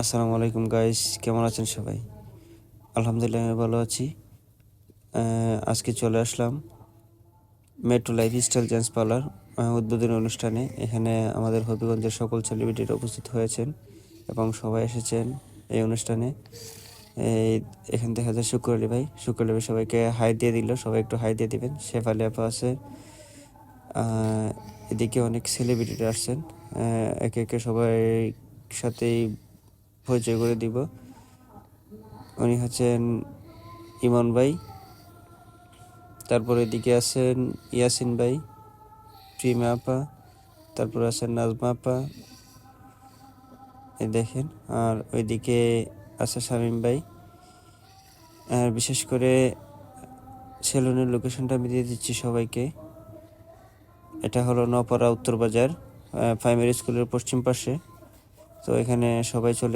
আসসালামু আলাইকুম গাইস, কেমন আছেন সবাই? আলহামদুলিল্লাহ আমি ভালো আছি। আজকে চলে আসলাম মেট্রো লাইফস্টাইল জেন্টস পার্লার উদ্বোধনী অনুষ্ঠানে। এখানে আমাদের হবিগঞ্জের সকল সেলিব্রিটিরা উপস্থিত হয়েছেন এবং সবাই এসেছেন এই অনুষ্ঠানে। এই এখান থেকে হাজার শুক্র আলী ভাই সবাইকে হাই দিয়ে দিল, সবাই একটু হাই দিয়ে দিবেন। শেফালি আপা আছে, এদিকে অনেক সেলিব্রিটিরা আসছেন। একে একে সবাই সাথেই পরিচয় করে দিব। উনি হচ্ছেন ইমন ভাই, তারপর এদিকে আছেন ইয়াসিন ভাই, প্রিমা আপা, তারপর আছেন নাজমা আপা, এই দেখেন। আর ওইদিকে আছে শামীম ভাই। আর বিশেষ করে সেলুনের লোকেশনটা আমি দিয়ে দিচ্ছি সবাইকে। এটা হলো নপাড়া উত্তর বাজার, প্রাইমারি স্কুলের পশ্চিম পাশে। তো এখানে সবাই চলে